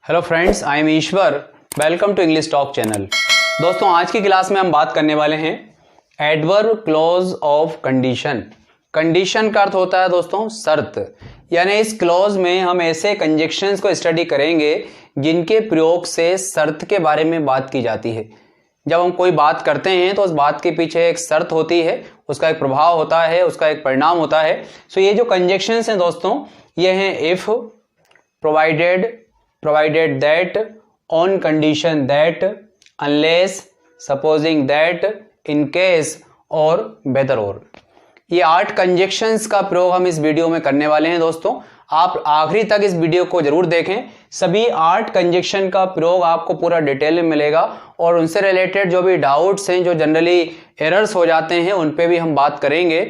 Hello friends, I am Ishwar. Welcome to English talk channel. दोस्तों, आज की क्लास में हम बात करने वाले हैं adverb clause of condition. Condition का अर्थ होता है दोस्तों शर्त, यानी इस क्लॉज में हम ऐसे कंजक्शंस को स्टडी करेंगे जिनके प्रयोग से शर्त के बारे में बात की जाती है। जब हम कोई बात करते हैं तो उस बात के पीछे एक शर्त होती है, उसका एक प्रभाव होता है, उसका एक परिणाम होता है। सो ये जो कंजक्शंस हैं दोस्तों, ये हैं if, provided that, on condition that, unless, supposing that, in case और whether और। ये 8 कंजक्शंस का प्रयोग हम इस वीडियो में करने वाले हैं दोस्तों। आप आखिरी तक इस वीडियो को जरूर देखें। सभी 8 कंजक्शन का प्रयोग आपको पूरा डिटेल में मिलेगा और उनसे रिलेटेड जो भी डाउट्स हैं, जो जनरली एरर्स हो जाते हैं, उन पे भी हम बात करेंगे।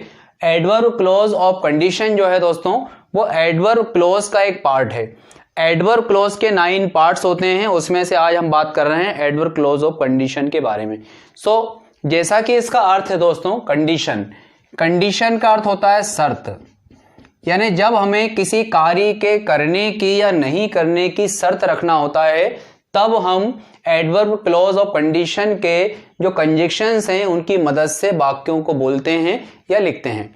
एडवर्ब क्लॉज ऑफ कंडीशन जो है दोस्तों, वो एडवर्ब क्लॉज का एक पार्ट है। एडवर्ब क्लॉज के 9 पार्ट्स होते हैं, उसमें से आज हम बात कर रहे हैं एडवर्ब क्लॉज ऑफ कंडीशन के बारे में। जैसा कि इसका अर्थ है दोस्तों, कंडीशन, कंडीशन का अर्थ होता है शर्त, यानी जब हमें किसी कार्य के करने की या नहीं करने की शर्त रखना होता है, तब हम एडवर्ब क्लॉज ऑफ कंडीशन के जो कंजक्शंस हैं उनकी मदद से वाक्यों को बोलते हैं या लिखते हैं।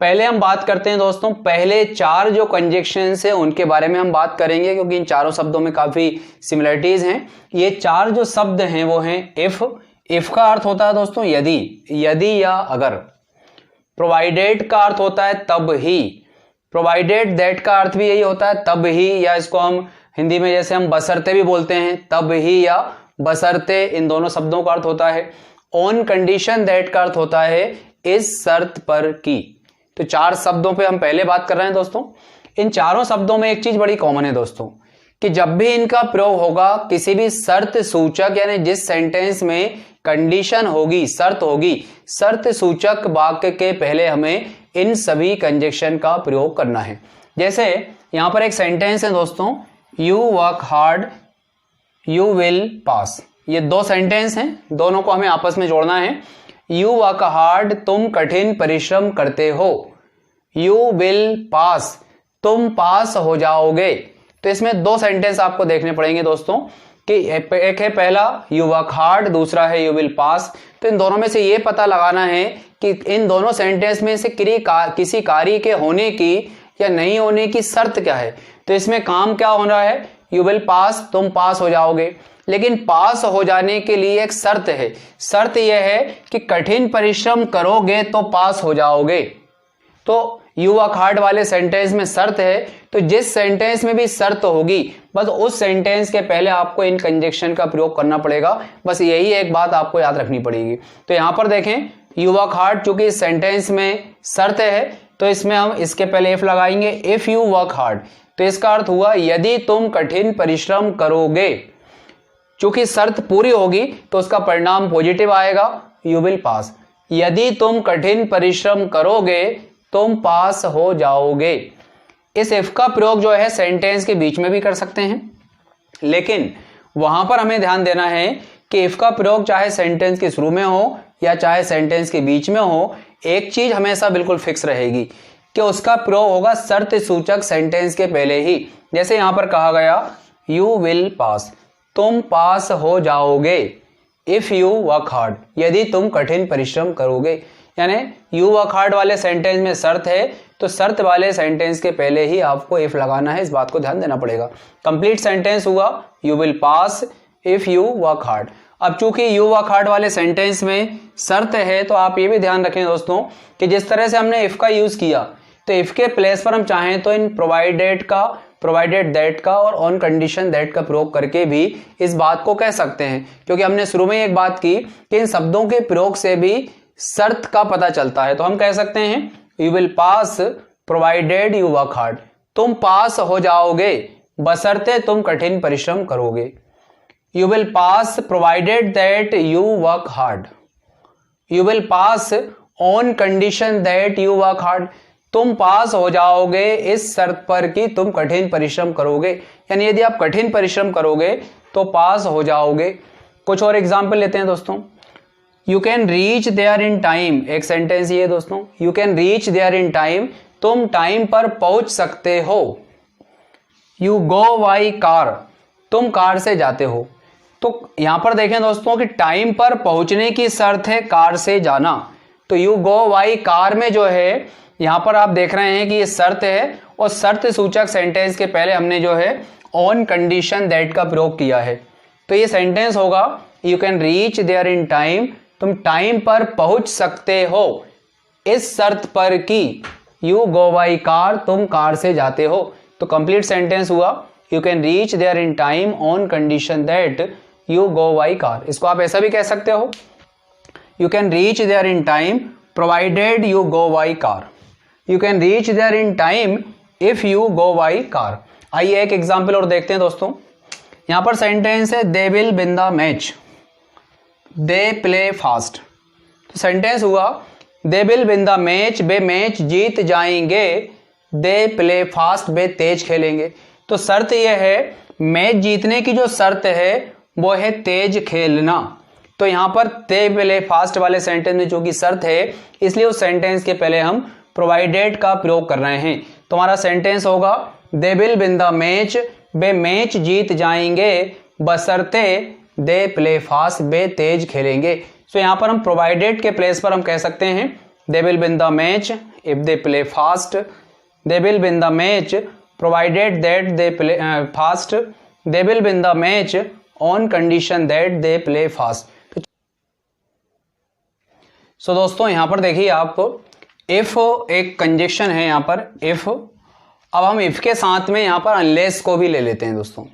पहले हम बात करते हैं दोस्तों, पहले 4 जो कंजक्शंस हैं उनके बारे में हम बात करेंगे, क्योंकि इन चारों शब्दों में काफी सिमिलरिटीज हैं। ये 4 जो शब्द हैं वो हैं इफ। इफ का अर्थ होता है दोस्तों यदि, यदि या अगर। प्रोवाइडेड का अर्थ होता है तब ही। प्रोवाइडेड दैट का अर्थ भी यही होता है, तब ही, या इसको हम हिंदी में जैसे हम बशर्ते भी बोलते हैं, तब ही या बशर्ते, इन दोनों शब्दों का अर्थ होता है। ऑन कंडीशन दैट का अर्थ होता है इस शर्त पर की। तो 4 शब्दों पे हम पहले बात कर रहे हैं दोस्तों। इन चारों शब्दों में एक चीज बड़ी कॉमन है दोस्तों, कि जब भी इनका प्रयोग होगा किसी भी शर्त सूचक, यानी जिस सेंटेंस में कंडीशन होगी, शर्त होगी, शर्त सूचक वाक्य के पहले हमें इन सभी कंजक्शन का प्रयोग करना है। जैसे यहां पर एक सेंटेंस है दोस्तों, you work hard you will pass. ये 2 सेंटेंस हैं, दोनों को हमें आपस में जोड़ना है। यू वर्क हार्ड, तुम कठिन परिश्रम करते हो। यू विल पास, तुम पास हो जाओगे। तो इसमें 2 सेंटेंस आपको देखने पड़ेंगे दोस्तों, कि एक है पहला यू वर्क हार्ड, दूसरा है यू विल पास। तो इन दोनों में से ये पता लगाना है कि इन दोनों सेंटेंस में से किसी कार्य के होने की या नहीं होने की शर्त क्या है। तो इसमें काम क्या हो रहा है, यू विल पास, तुम पास हो जाओगे। लेकिन पास हो जाने के लिए एक शर्त है। शर्त यह है कि कठिन परिश्रम करोगे तो पास हो जाओगे। तो यू वर्क हार्ड वाले सेंटेंस में शर्त है, तो जिस सेंटेंस में भी शर्त होगी, बस उस सेंटेंस के पहले आपको इन कंजक्शन का प्रयोग करना पड़ेगा। बस यही एक बात आपको याद रखनी पड़ेगी। तो यहां पर देखें, यू वर्क हार्ड, चूंकि इस सेंटेंस में शर्त है, तो इसमें हम इसके पहले इफ लगाएंगे, इफ यू वर्क हार्ड। तो इसका अर्थ हुआ यदि तुम कठिन परिश्रम करोगे। चूंकि शर्त पूरी होगी तो उसका परिणाम पॉजिटिव आएगा, यू विल पास। यदि तुम कठिन परिश्रम करोगे तुम पास हो जाओगे। इस इफ का प्रयोग जो है सेंटेंस के बीच में भी कर सकते हैं, लेकिन वहां पर हमें ध्यान देना है कि इफ का प्रयोग चाहे सेंटेंस के शुरू में हो या चाहे सेंटेंस के बीच में हो, एक चीज हमेशा बिल्कुल फिक्स रहेगी कि उसका प्रयोग होगा शर्त सूचक सेंटेंस के पहले ही। जैसे यहां पर कहा गया यू विल पास, तुम पास हो जाओगे। इफ यू वर्क हार्ड, यदि तुम कठिन परिश्रम करोगे। यानी यू वर्क हार्ड वाले सेंटेंस में शर्त है, तो शर्त वाले सेंटेंस के पहले ही आपको इफ लगाना है, इस बात को ध्यान देना पड़ेगा। कंप्लीट सेंटेंस हुआ you will pass if you work hard. अब चूंकि यू वर्क हार्ड वाले सेंटेंस में शर्त है, तो आप ये भी ध्यान रखें दोस्तों कि जिस तरह से हमने इफ का यूज किया, तो इफ के प्लेस पर हम चाहें तो इन प्रोवाइडेड का, प्रोवाइडेड दैट का और ऑन कंडीशन दैट का प्रयोग करके भी इस बात को कह सकते हैं, क्योंकि हमने शुरू में एक बात की कि इन शब्दों के प्रयोग से भी शर्त का पता चलता है। तो हम कह सकते हैं you will pass provided you work hard, तुम पास हो जाओगे बशर्ते तुम कठिन परिश्रम करोगे। You will pass provided that you work hard. You will pass on condition that you work hard, तुम पास हो जाओगे इस शर्त पर कि तुम कठिन परिश्रम करोगे। यानी यदि आप कठिन परिश्रम करोगे तो पास हो जाओगे। कुछ और एग्जाम्पल लेते हैं दोस्तों, you can reach there in time. एक सेंटेंस ये दोस्तों, you can reach there in time, तुम टाइम पर पहुंच सकते हो। यू गो बाई कार, तुम कार से जाते हो। तो यहां पर देखें दोस्तों कि टाइम पर पहुंचने की शर्त है कार से जाना, तो यू गो बाई कार में जो है यहां पर आप देख रहे हैं कि ये शर्त है, और शर्त सूचक सेंटेंस के पहले हमने जो है ऑन कंडीशन दैट का प्रयोग किया है। तो ये सेंटेंस होगा you can reach there in time, तुम टाइम पर पहुंच सकते हो इस शर्त पर कि यू गो बाई कार, तुम कार से जाते हो। तो कंप्लीट सेंटेंस हुआ you can reach there in time on condition that you go by car. इसको आप ऐसा भी कह सकते हो, you can reach there in time provided you go by car, you can reach there in time if you go by car. आइए एक example और देखते हैं दोस्तों। यहां पर सेंटेंस है they will win the match, they play fast. तो सेंटेंस हुआ they will win the match, वे मैच जीत जाएंगे, दे प्ले फास्ट, वे तेज खेलेंगे। तो शर्त यह है, मैच जीतने की जो शर्त है वो है तेज खेलना। तो यहां पर दे प्ले फास्ट वाले सेंटेंस में जो कि शर्त है, इसलिए उस सेंटेंस के पहले हम प्रोवाइडेड का प्रयोग कर रहे हैं। तो हमारा सेंटेंस होगा they will win the match, वे मैच जीत जाएंगे बशर्ते दे प्ले फास्ट, वे तेज खेलेंगे। तो यहां पर हम प्रोवाइडेड के प्लेस पर हम कह सकते हैं they will win the match if they play fast, they will win the match provided that they play fast, they will win the match on condition that they play fast. So दोस्तों यहां पर देखिए आप if एक conjunction है यहां पर if. अब हम इफ के साथ में यहां पर अनलेस को भी ले लेते हैं दोस्तों।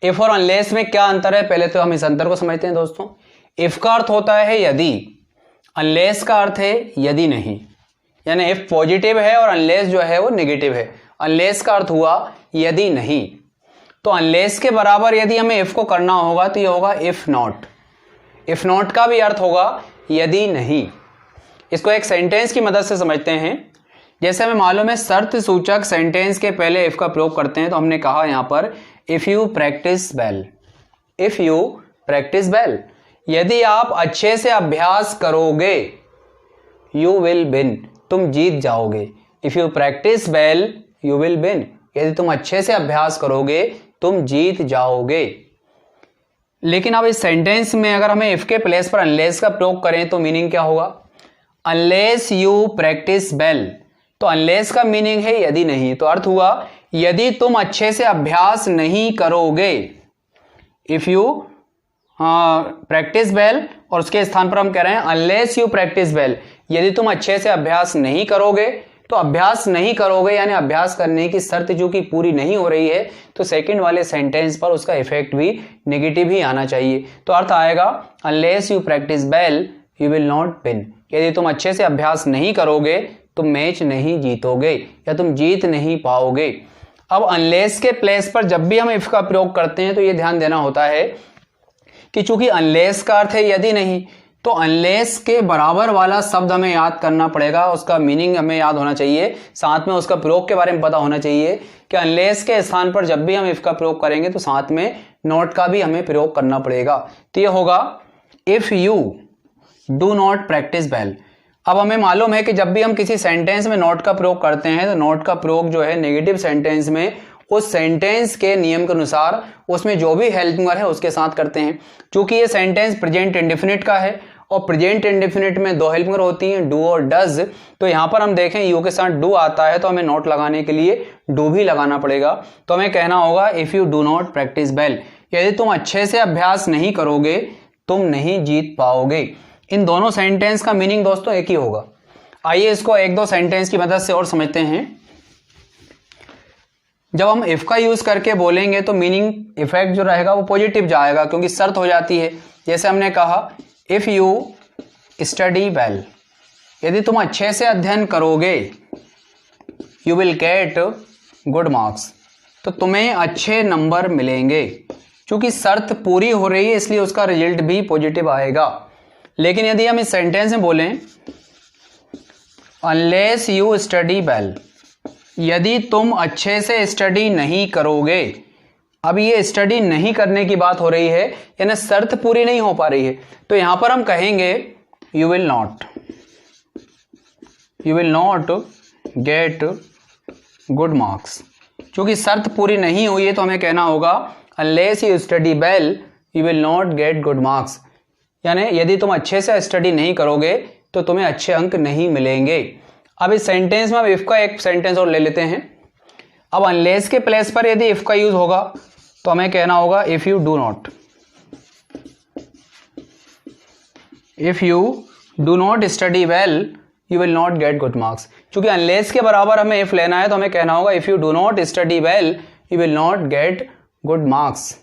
इफ और अनलेस में क्या अंतर है, पहले तो हम इस अंतर को समझते हैं दोस्तों। इफ का अर्थ होता है यदि, अनलेस का अर्थ है यदि नहीं, यानी इफ पॉजिटिव है और अनलेस जो है वो नेगेटिव है। अनलेस का अर्थ हुआ यदि नहीं, तो अनलेस के बराबर यदि हमें इफ को करना होगा तो ये होगा इफ नॉट। इफ नॉट का भी अर्थ होगा यदि नहीं। इसको एक सेंटेंस की मदद से समझते हैं। जैसे हमें मालूम है शर्त सूचक सेंटेंस के पहले इफ का प्रयोग करते हैं, तो हमने कहा यहां पर if you practice well, if you practice well, यदि आप अच्छे से अभ्यास करोगे, यू विल विन, तुम जीत जाओगे। If you practice well you will win, यदि तुम अच्छे से अभ्यास करोगे तुम जीत जाओगे। लेकिन अब इस सेंटेंस में अगर हमें इफ के प्लेस पर अनलेस का प्रयोग करें तो मीनिंग क्या होगा, अनलेस यू प्रैक्टिस वेल। तो अनलेस का मीनिंग है यदि नहीं, तो अर्थ हुआ यदि तुम अच्छे से अभ्यास नहीं करोगे। इफ यू प्रैक्टिस वेल, और उसके स्थान पर हम कह रहे हैं अनलेस यू प्रैक्टिस वेल, यदि तुम अच्छे से अभ्यास नहीं करोगे। तो अभ्यास नहीं करोगे यानी अभ्यास करने की शर्त जो कि पूरी नहीं हो रही है, तो सेकंड वाले सेंटेंस पर उसका इफेक्ट भी नेगेटिव ही आना चाहिए। तो अर्थ आएगा unless you practice well you will not win, यदि तुम अच्छे से अभ्यास नहीं करोगे तुम मैच नहीं जीतोगे या तुम जीत नहीं पाओगे। अब अनलेस के प्लेस पर जब भी हम इफ का प्रयोग करते हैं तो ये ध्यान देना होता है कि चूंकि अनलेस का अर्थ है यदि नहीं, तो अनलेस के बराबर वाला शब्द हमें याद करना पड़ेगा, उसका मीनिंग हमें याद होना चाहिए, साथ में उसका प्रयोग के बारे में पता होना चाहिए कि अनलेस के स्थान पर जब भी हम इफ का प्रयोग करेंगे तो साथ में नॉट का भी हमें प्रयोग करना पड़ेगा। तो ये होगा if you do not practice well. अब हमें मालूम है कि जब भी हम किसी सेंटेंस में नॉट का प्रयोग करते हैं तो नॉट का प्रयोग जो है नेगेटिव सेंटेंस में उस सेंटेंस के नियम के अनुसार उसमें जो भी हेल्पिंग वर्ब है उसके साथ करते हैं। चूंकि ये सेंटेंस प्रेजेंट इंडेफिनिट का है और प्रेजेंट इंडेफिनिट में दो हेल्पिंग वर्ब होती हैं, डू और डज। तो यहां पर हम देखें यू के साथ डू आता है तो हमें नॉट लगाने के लिए डू भी लगाना पड़ेगा। तो हमें कहना होगा if you do not practice well, यदि तुम अच्छे से अभ्यास नहीं करोगे तुम नहीं जीत पाओगे। इन दोनों सेंटेंस का मीनिंग दोस्तों एक ही होगा। आइए इसको एक दो सेंटेंस की मदद से और समझते हैं। जब हम इफ का यूज करके बोलेंगे तो मीनिंग इफेक्ट जो रहेगा वो पॉजिटिव जाएगा क्योंकि शर्त हो जाती है। जैसे हमने कहा इफ यू स्टडी वेल, यदि तुम अच्छे से अध्ययन करोगे, you will get good marks, तो तुम्हें अच्छे नंबर मिलेंगे। क्योंकि शर्त पूरी हो रही है इसलिए उसका रिजल्ट भी पॉजिटिव आएगा। लेकिन यदि हम इस सेंटेंस में बोलें अनलेस यू स्टडी वेल, यदि तुम अच्छे से स्टडी नहीं करोगे, अब ये स्टडी नहीं करने की बात हो रही है यानी शर्त पूरी नहीं हो पा रही है, तो यहां पर हम कहेंगे you will not get good marks, क्योंकि शर्त पूरी नहीं हुई है तो हमें कहना होगा unless you study well you will not get good marks, यानी यदि तुम अच्छे से स्टडी नहीं करोगे तो तुम्हें अच्छे अंक नहीं मिलेंगे। अब इस सेंटेंस में अब इफ का एक सेंटेंस और ले लेते हैं। अब अनलेस के प्लेस पर यदि इफ का यूज होगा तो हमें कहना होगा if you do not study well you will not get good marks. क्योंकि अनलेस के बराबर हमें इफ लेना है तो हमें कहना होगा if you do not study well you will not get good marks.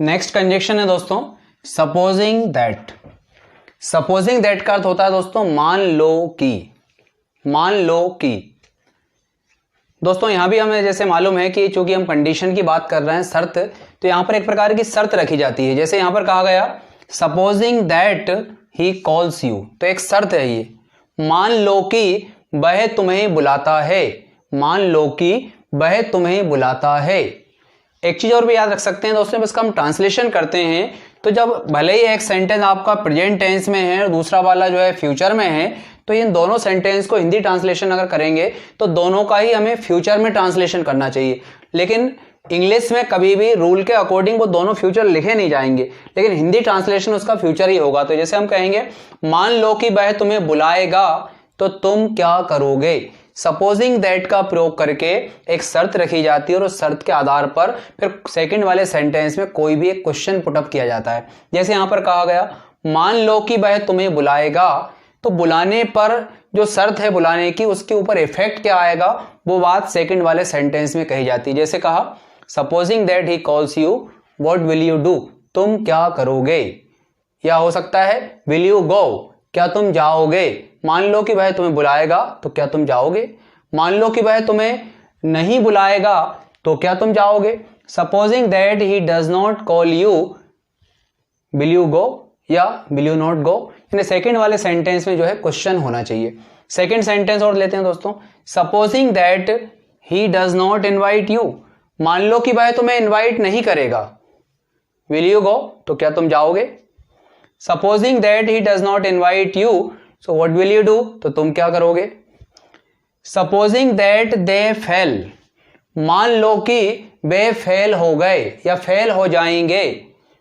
Next conjunction है दोस्तों सपोजिंग दैट। सपोजिंग दैट का अर्थ होता है दोस्तों मान लो कि। दोस्तों यहां भी हमें जैसे मालूम है कि चूंकि हम कंडीशन की बात कर रहे हैं, शर्त, तो यहां पर एक प्रकार की शर्त रखी जाती है। जैसे यहां पर कहा गया supposing that he calls you, तो एक शर्त है ये, मान लो कि वह तुम्हें बुलाता है, मान लो कि वह तुम्हें बुलाता है। एक चीज और भी याद रख सकते हैं दोस्तों, इसका हम ट्रांसलेशन करते हैं तो जब भले ही एक सेंटेंस आपका प्रेजेंट टेंस में है और दूसरा वाला जो है फ्यूचर में है, तो इन दोनों सेंटेंस को हिंदी ट्रांसलेशन अगर करेंगे तो दोनों का ही हमें फ्यूचर में ट्रांसलेशन करना चाहिए। लेकिन इंग्लिश में कभी भी रूल के अकॉर्डिंग वो दोनों फ्यूचर लिखे नहीं जाएंगे, लेकिन हिंदी ट्रांसलेशन उसका फ्यूचर ही होगा। तो जैसे हम कहेंगे मान लो कि वह तुम्हें बुलाएगा तो तुम क्या करोगे। सपोजिंग दैट का प्रयोग करके एक शर्त रखी जाती है और उस शर्त के आधार पर फिर सेकंड वाले सेंटेंस में कोई भी एक क्वेश्चन पुटअप किया जाता है। जैसे यहां पर कहा गया मान लो कि वह तुम्हें बुलाएगा, तो बुलाने पर जो शर्त है बुलाने की उसके ऊपर इफेक्ट क्या आएगा वो बात सेकंड वाले सेंटेंस में कही जाती है। जैसे कहा supposing that he calls you what will you do, तुम क्या करोगे। या हो सकता है विल यू गो, क्या तुम जाओगे। मान लो कि वह तुम्हें बुलाएगा तो क्या तुम जाओगे। मान लो कि वह तुम्हें नहीं बुलाएगा तो क्या तुम जाओगे। Supposing that he does not call you will you go या विल यू नॉट गो। यानी सेकंड वाले सेंटेंस में जो है क्वेश्चन होना चाहिए। सेकंड सेंटेंस और लेते हैं दोस्तों, supposing that he does not invite you, मान लो कि वह तुम्हें इनवाइट नहीं करेगा, विल यू गो, तो क्या तुम जाओगे। Supposing that he does not invite you so what will you do, तो तुम क्या करोगे। सपोजिंग दैट दे फेल, मान लो कि वे फेल हो गए या फेल हो जाएंगे,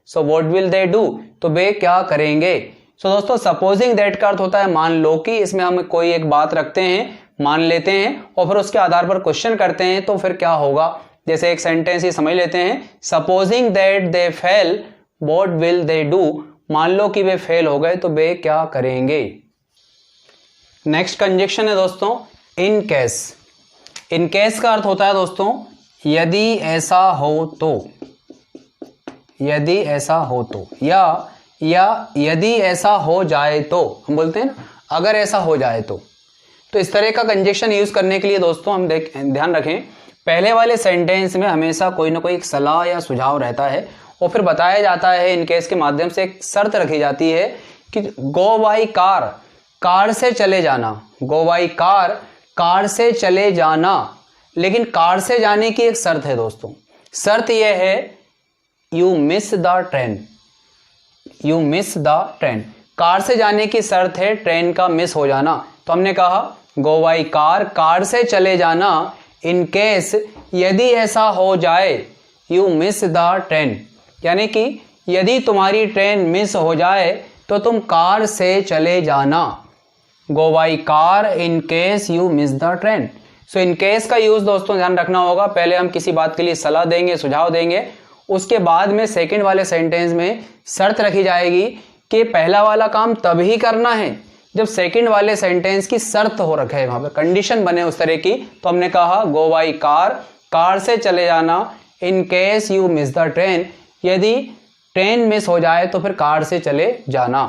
so what will they do, तो वे क्या करेंगे। सो दोस्तों सपोजिंग दैट का अर्थ होता है मान लो कि, इसमें हम कोई एक बात रखते हैं, मान लेते हैं और फिर उसके आधार पर क्वेश्चन करते हैं तो फिर क्या होगा। जैसे एक सेंटेंस ही समझ लेते हैं, supposing that they fail what will they do, मान लो कि वे फेल हो गए तो वे क्या करेंगे। नेक्स्ट कंजक्शन है दोस्तों इन केस। इन केस का अर्थ होता है दोस्तों यदि ऐसा हो तो, यदि ऐसा हो तो, या यदि ऐसा हो जाए तो, हम बोलते हैं ना अगर ऐसा हो जाए तो इस तरह का कंजक्शन यूज करने के लिए दोस्तों हम ध्यान रखें, पहले वाले सेंटेंस में हमेशा कोई ना कोई एक सलाह या सुझाव रहता है और फिर बताया जाता है इन केस के माध्यम से एक शर्त रखी जाती है कि गो बाई कार, कार से चले जाना, गो बाई कार, कार से चले जाना। लेकिन कार से जाने की एक शर्त है दोस्तों, शर्त यह है you miss the train, you miss the train, car से जाने की शर्त है ट्रेन का मिस हो जाना। तो हमने कहा गो बाई कार, कार से चले जाना, इन केस यदि ऐसा हो जाए यू मिस द ट्रेन, यानी कि यदि तुम्हारी ट्रेन मिस हो जाए तो तुम कार से चले जाना। गो by car in case you miss the train. So in case का यूज दोस्तों ध्यान रखना होगा, पहले हम किसी बात के लिए सलाह देंगे, सुझाव देंगे, उसके बाद में सेकंड वाले सेंटेंस में शर्त रखी जाएगी कि पहला वाला काम तभी करना है जब सेकंड वाले सेंटेंस की शर्त हो रखे है, वहां पर कंडीशन बने उस तरह की। तो हमने कहा गो बाई कार, कार से चले जाना, इन case you miss the train, यदि ट्रेन मिस हो जाए तो फिर कार से चले जाना।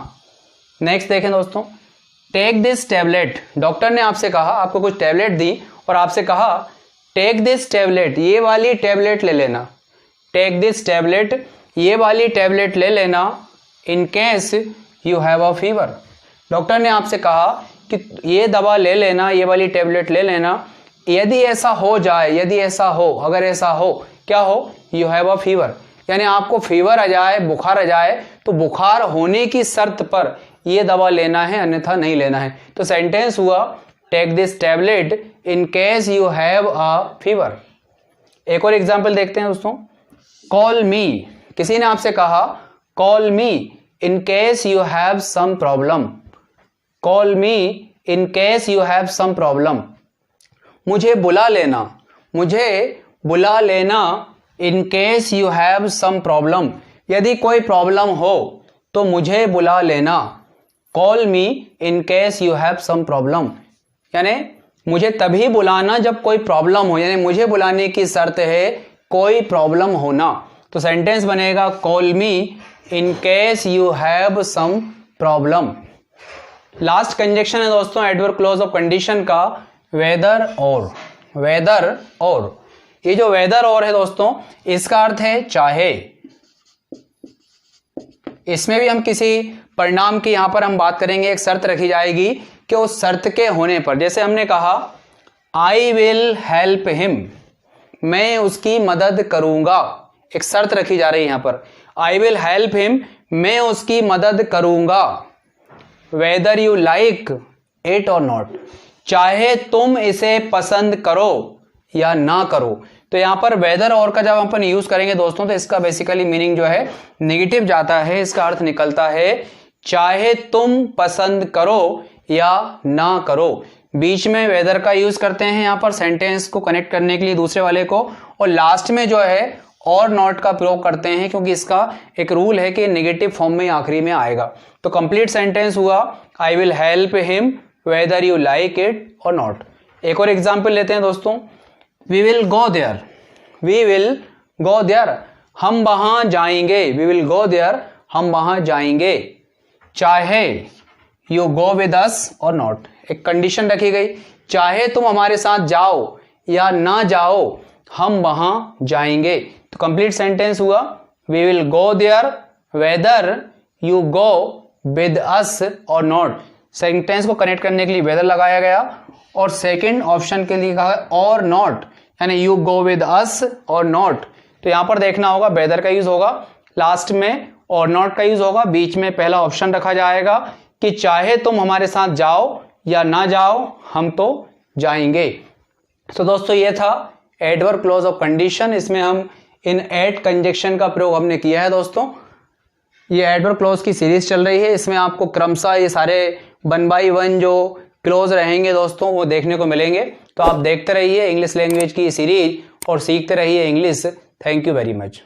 नेक्स्ट देखें दोस्तों, टेक दिस टैबलेट, डॉक्टर ने आपसे कहा, आपको कुछ टैबलेट दी और आपसे कहा टेक दिस टैबलेट, ये वाली टैबलेट ले लेना, टेक दिस टैबलेट, ये वाली टैबलेट ले लेना, in case you have a fever. Doctor ने आपसे कहा कि ये दवा ले लेना, ये वाली टैबलेट ले लेना, यदि ऐसा हो जाए, यदि ऐसा हो, अगर ऐसा हो, क्या हो, यू हैव अ फीवर, यानी आपको फीवर आ जाए, बुखार आ जाए, तो बुखार होने की शर्त पर यह दवा लेना है अन्यथा नहीं लेना है। तो सेंटेंस हुआ take this tablet in case you have a fever. एक और एग्जाम्पल देखते हैं दोस्तों, कॉल मी, किसी ने आपसे कहा call me in case you have some problem, call me in case you have some problem, मुझे बुला लेना, मुझे बुला लेना in case you have some problem, यदि कोई प्रॉब्लम हो तो मुझे बुला लेना, call me in case you have some problem, यानी मुझे तभी बुलाना जब कोई प्रॉब्लम हो, यानी मुझे बुलाने की शर्त है कोई प्रॉब्लम होना। तो सेंटेंस बनेगा call me in case you have some problem. Last conjunction है दोस्तों एडवर्ब क्लॉज ऑफ कंडीशन का, वेदर और, वेदर और। ये जो वेदर और है दोस्तों इसका अर्थ है चाहे। इसमें भी हम किसी परिणाम की यहां पर हम बात करेंगे, एक शर्त रखी जाएगी कि उस शर्त के होने पर, जैसे हमने कहा आई विल हेल्प हिम, मैं उसकी मदद करूंगा, एक शर्त रखी जा रही है यहां पर, आई विल हेल्प हिम, मैं उसकी मदद करूंगा। Weather you like it or not, चाहे तुम इसे पसंद करो या ना करो। तो यहां पर वेदर और का जब अपन यूज करेंगे दोस्तों तो इसका बेसिकली मीनिंग जो है नेगेटिव जाता है, इसका अर्थ निकलता है चाहे तुम पसंद करो या ना करो। बीच में वेदर का यूज करते हैं यहां पर सेंटेंस को कनेक्ट करने के लिए दूसरे वाले को, और लास्ट में जो है और नॉट का प्रयोग करते हैं क्योंकि इसका एक रूल है कि नेगेटिव फॉर्म में आखिरी में आएगा। तो कंप्लीट सेंटेंस हुआ I will help him whether you like it or not. एक और एग्जाम्पल लेते हैं दोस्तों, we will go there, we will go there, हम वहां जाएंगे, वी विल गो देयर, हम वहां जाएंगे। चाहे you go with us or not, एक कंडीशन रखी गई, चाहे तुम हमारे साथ जाओ या ना जाओ हम वहां जाएंगे। तो कंप्लीट सेंटेंस हुआ we will go there whether you go with us or not. Sentence को कनेक्ट करने के लिए वेदर लगाया गया और सेकंड ऑप्शन के लिए कहा और नॉट, यानी you go with us or not. तो यहां पर देखना होगा वेदर का यूज होगा, लास्ट में और नॉट का यूज होगा, बीच में पहला ऑप्शन रखा जाएगा कि चाहे तुम हमारे साथ जाओ या ना जाओ हम तो जाएंगे। तो दोस्तों ये था एडवर्ब क्लॉज ऑफ कंडीशन, इसमें हम इन एट कंजक्शन का प्रयोग हमने किया है दोस्तों। ये एडवर्ब क्लॉज की सीरीज चल रही है, इसमें आपको क्रमशः ये सारे 1 by 1 जो क्लोज रहेंगे दोस्तों वो देखने को मिलेंगे। तो आप देखते रहिए इंग्लिश लैंग्वेज की सीरीज और सीखते रहिए English. Thank you very much.